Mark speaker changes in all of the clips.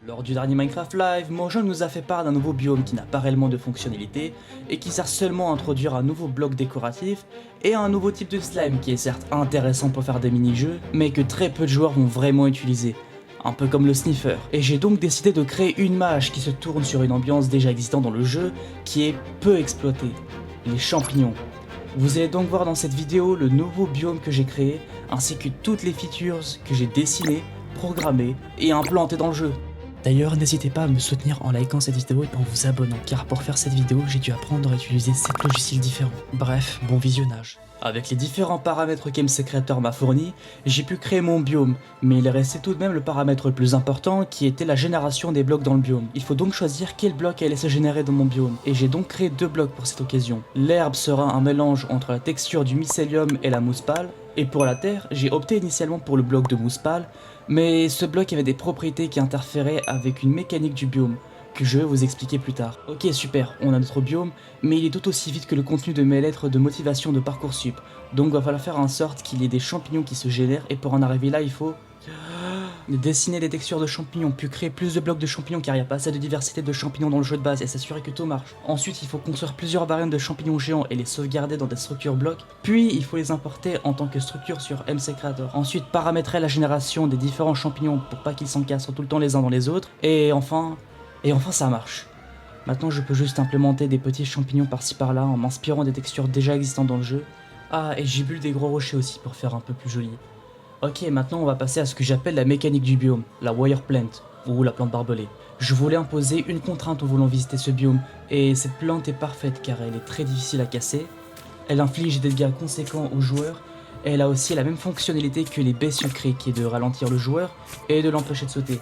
Speaker 1: Lors du dernier Minecraft Live, Mojang nous a fait part d'un nouveau biome qui n'a pas réellement de fonctionnalité et qui sert seulement à introduire un nouveau bloc décoratif et un nouveau type de slime qui est certes intéressant pour faire des mini-jeux, mais que très peu de joueurs vont vraiment utiliser. Un peu comme le sniffer. Et j'ai donc décidé de créer une mage qui se tourne sur une ambiance déjà existante dans le jeu, qui est peu exploitée. Les champignons. Vous allez donc voir dans cette vidéo le nouveau biome que j'ai créé, ainsi que toutes les features que j'ai dessinées, programmées et implantées dans le jeu. D'ailleurs, n'hésitez pas à me soutenir en likant cette vidéo et en vous abonnant, car pour faire cette vidéo, j'ai dû apprendre à utiliser 7 logiciels différents. Bref, bon visionnage. Avec les différents paramètres qu'MC Creator m'a fournis, j'ai pu créer mon biome, mais il restait tout de même le paramètre le plus important qui était la génération des blocs dans le biome. Il faut donc choisir quel bloc allait se générer dans mon biome, et j'ai donc créé 2 blocs pour cette occasion. L'herbe sera un mélange entre la texture du mycélium et la mousse pâle, et pour la terre, j'ai opté initialement pour le bloc de mousse pâle, mais ce bloc avait des propriétés qui interféraient avec une mécanique du biome, que je vais vous expliquer plus tard. Ok super, on a notre biome, mais il est tout aussi vite que le contenu de mes lettres de motivation de Parcoursup, donc va falloir faire en sorte qu'il y ait des champignons qui se génèrent, et pour en arriver là, il faut dessiner des textures de champignons, puis créer plus de blocs de champignons car il n'y a pas assez de diversité de champignons dans le jeu de base et s'assurer que tout marche. Ensuite il faut construire plusieurs variantes de champignons géants et les sauvegarder dans des structures blocs, puis il faut les importer en tant que structure sur MC Creator. Ensuite paramétrer la génération des différents champignons pour pas qu'ils s'encastrent tout le temps les uns dans les autres, et enfin ça marche. Maintenant je peux juste implémenter des petits champignons par-ci par-là en m'inspirant des textures déjà existantes dans le jeu. Ah, et j'ai bulle des gros rochers aussi pour faire un peu plus joli. Ok, maintenant on va passer à ce que j'appelle la mécanique du biome, la wire plant, ou la plante barbelée. Je voulais imposer une contrainte en voulant visiter ce biome, et cette plante est parfaite car elle est très difficile à casser, elle inflige des dégâts conséquents aux joueurs, et elle a aussi la même fonctionnalité que les baies sucrées qui est de ralentir le joueur et de l'empêcher de sauter.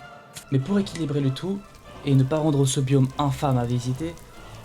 Speaker 1: Mais pour équilibrer le tout, et ne pas rendre ce biome infâme à visiter,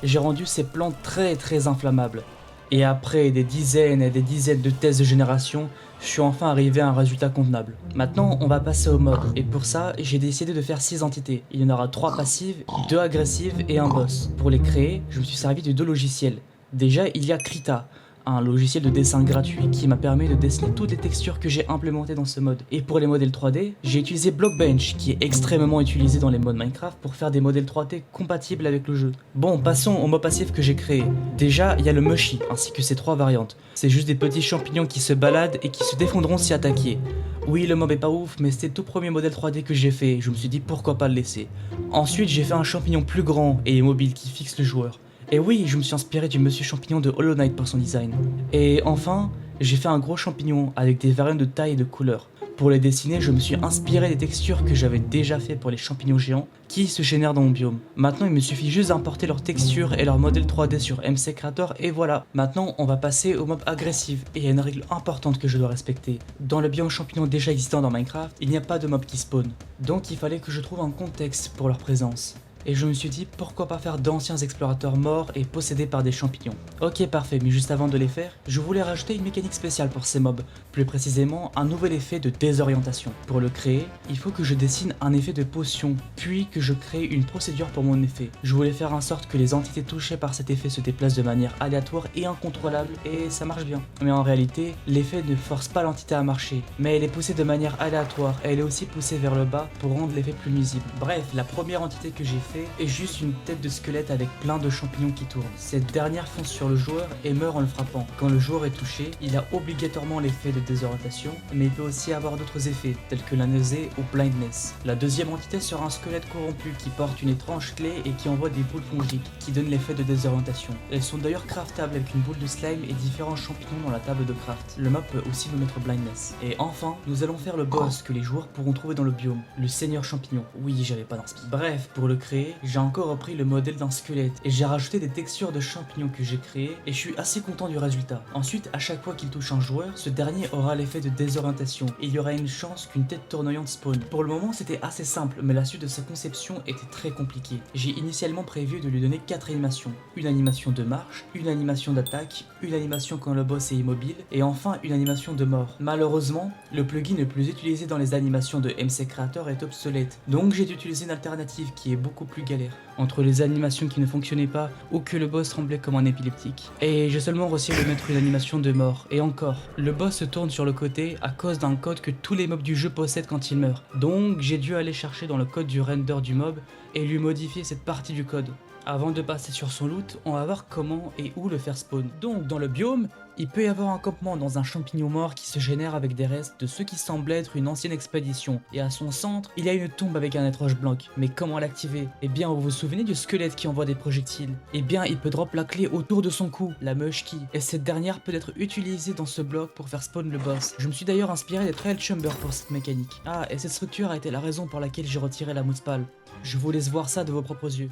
Speaker 1: j'ai rendu ces plantes très inflammables. Et après des dizaines et des dizaines de tests de génération, je suis enfin arrivé à un résultat convenable. Maintenant, on va passer au mobs, et pour ça, j'ai décidé de faire 6 entités. Il y en aura 3 passives, 2 agressives et un boss. Pour les créer, je me suis servi de 2 logiciels. Déjà, il y a Krita, un logiciel de dessin gratuit qui m'a permis de dessiner toutes les textures que j'ai implémentées dans ce mode. Et pour les modèles 3D, j'ai utilisé Blockbench, qui est extrêmement utilisé dans les modes Minecraft pour faire des modèles 3D compatibles avec le jeu. Bon, passons au mob passif que j'ai créé. Déjà, il y a le Mushy, ainsi que ses 3 variantes. C'est juste des petits champignons qui se baladent et qui se défendront si attaqués. Oui, le mob est pas ouf, mais c'était le tout premier modèle 3D que j'ai fait, je me suis dit pourquoi pas le laisser. Ensuite, j'ai fait un champignon plus grand et mobile qui fixe le joueur. Et oui, je me suis inspiré du monsieur champignon de Hollow Knight pour son design. Et enfin, j'ai fait un gros champignon avec des variantes de taille et de couleur. Pour les dessiner, je me suis inspiré des textures que j'avais déjà fait pour les champignons géants qui se génèrent dans mon biome. Maintenant, il me suffit juste d'importer leurs textures et leurs modèles 3D sur MC Creator et voilà. Maintenant, on va passer aux mobs agressifs et il y a une règle importante que je dois respecter. Dans le biome champignon déjà existant dans Minecraft, il n'y a pas de mobs qui spawn. Donc il fallait que je trouve un contexte pour leur présence. Et je me suis dit pourquoi pas faire d'anciens explorateurs morts et possédés par des champignons. Ok parfait, mais juste avant de les faire, je voulais rajouter une mécanique spéciale pour ces mobs, plus précisément un nouvel effet de désorientation. Pour le créer, il faut que je dessine un effet de potion, puis que je crée une procédure pour mon effet. Je voulais faire en sorte que les entités touchées par cet effet se déplacent de manière aléatoire et incontrôlable, et ça marche bien. Mais en réalité, l'effet ne force pas l'entité à marcher, mais elle est poussée de manière aléatoire, et elle est aussi poussée vers le bas pour rendre l'effet plus nuisible. Bref, la première entité que j'ai fait est juste une tête de squelette avec plein de champignons qui tournent. Cette dernière fonce sur le joueur et meurt en le frappant. Quand le joueur est touché, il a obligatoirement l'effet de désorientation, mais il peut aussi avoir d'autres effets, tels que la nausée ou blindness. La deuxième entité sera un squelette corrompu qui porte une étrange clé et qui envoie des boules fongiques, qui donnent l'effet de désorientation. Elles sont d'ailleurs craftables avec une boule de slime et différents champignons dans la table de craft. Le mob peut aussi nous mettre blindness. Et enfin, nous allons faire le boss que les joueurs pourront trouver dans le biome, le seigneur champignon. Oui, j'avais pas d'inspi. Bref, pour le créer, j'ai encore repris le modèle d'un squelette et j'ai rajouté des textures de champignons que j'ai créées et je suis assez content du résultat. Ensuite, à chaque fois qu'il touche un joueur, ce dernier aura l'effet de désorientation et il y aura une chance qu'une tête tournoyante spawn. Pour le moment, c'était assez simple, mais la suite de sa conception était très compliquée. J'ai initialement prévu de lui donner 4 animations. Une animation de marche, une animation d'attaque, une animation quand le boss est immobile et enfin une animation de mort. Malheureusement, le plugin le plus utilisé dans les animations de MC Creator est obsolète, donc j'ai dû utiliser une alternative qui est beaucoup plus galère, entre les animations qui ne fonctionnaient pas ou que le boss tremblait comme un épileptique. Et j'ai seulement réussi à lui mettre une animation de mort, et encore, le boss se tourne sur le côté à cause d'un code que tous les mobs du jeu possèdent quand ils meurent. Donc j'ai dû aller chercher dans le code du render du mob et lui modifier cette partie du code. Avant de passer sur son loot, on va voir comment et où le faire spawn. Donc dans le biome, il peut y avoir un campement dans un champignon mort qui se génère avec des restes de ce qui semble être une ancienne expédition. Et à son centre, il y a une tombe avec un étrange blanc. Mais comment l'activer? Eh bien, vous vous souvenez du squelette qui envoie des projectiles? Eh bien, il peut drop la clé autour de son cou, la Mush Key. Et cette dernière peut être utilisée dans ce bloc pour faire spawn le boss. Je me suis d'ailleurs inspiré des Trail Chamber pour cette mécanique. Ah, et cette structure a été la raison pour laquelle j'ai retiré la mousse pâle. Je vous laisse voir ça de vos propres yeux.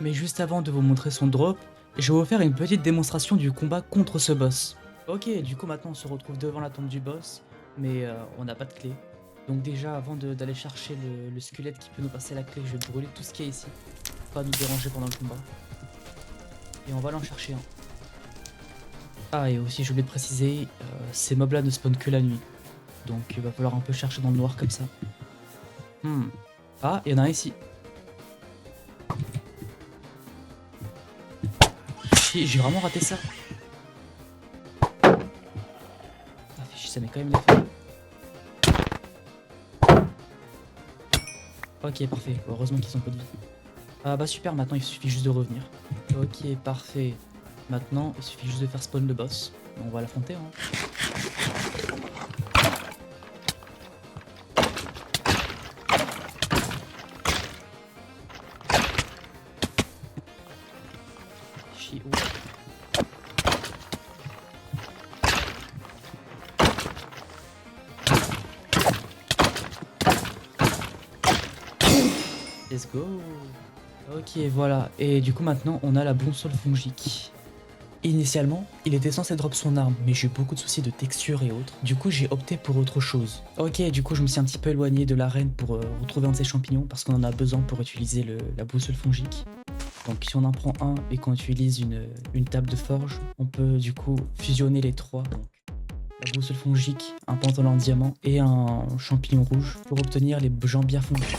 Speaker 1: Mais juste avant de vous montrer son drop, je vais vous faire une petite démonstration du combat contre ce boss. Ok, du coup maintenant on se retrouve devant la tombe du boss, mais on n'a pas de clé. Donc déjà avant d'aller chercher le squelette qui peut nous passer la clé, je vais brûler tout ce qu'il y a ici, pour pas nous déranger pendant le combat. Et on va aller en chercher un. Ah, et aussi j'ai oublié de préciser, ces mobs là ne spawnent que la nuit. Donc il va falloir un peu chercher dans le noir comme ça. Ah, il y en a un ici. J'ai vraiment raté ça. Ah, fait chier, ça met quand même l'effet. Ok, parfait. Heureusement qu'ils ont pas de vie. Ah bah super, maintenant il suffit juste de revenir. Ok, parfait. Maintenant, il suffit juste de faire spawn le boss. On va l'affronter, hein. Let's go. Ok, voilà. Et du coup maintenant on a la boussole fongique. Initialement, il était censé drop son arme, mais j'ai eu beaucoup de soucis de texture et autres. Du coup, j'ai opté pour autre chose. Ok, du coup, je me suis un petit peu éloigné de l'arène pour retrouver un de ces champignons, parce qu'on en a besoin pour utiliser la boussole fongique. Donc si on en prend un et qu'on utilise une table de forge, on peut du coup fusionner les trois. Donc, la boussole fongique, un pantalon en diamant et un champignon rouge pour obtenir les jambières fongiques.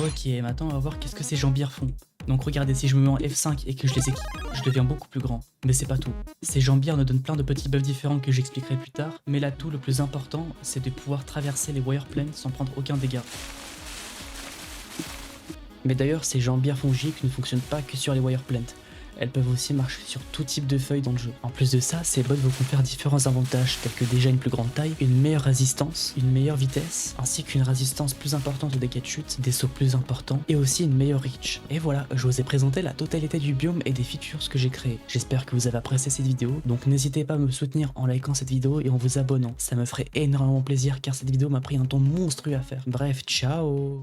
Speaker 1: Ok, maintenant on va voir qu'est-ce que ces jambières font. Donc regardez, si je me mets en F5 et que je les équipe, je deviens beaucoup plus grand. Mais c'est pas tout. Ces jambières nous donnent plein de petits buffs différents que j'expliquerai plus tard, mais l'atout le plus important, c'est de pouvoir traverser les wire planes sans prendre aucun dégât. Mais d'ailleurs, ces jambières fongiques ne fonctionnent pas que sur les wire planes. Elles peuvent aussi marcher sur tout type de feuilles dans le jeu. En plus de ça, ces bots vous confèrent différents avantages tels que déjà une plus grande taille, une meilleure résistance, une meilleure vitesse, ainsi qu'une résistance plus importante aux dégâts de chute, des sauts plus importants et aussi une meilleure reach. Et voilà, je vous ai présenté la totalité du biome et des features que j'ai créés. J'espère que vous avez apprécié cette vidéo, donc n'hésitez pas à me soutenir en likant cette vidéo et en vous abonnant. Ça me ferait énormément plaisir car cette vidéo m'a pris un temps monstrueux à faire. Bref, ciao.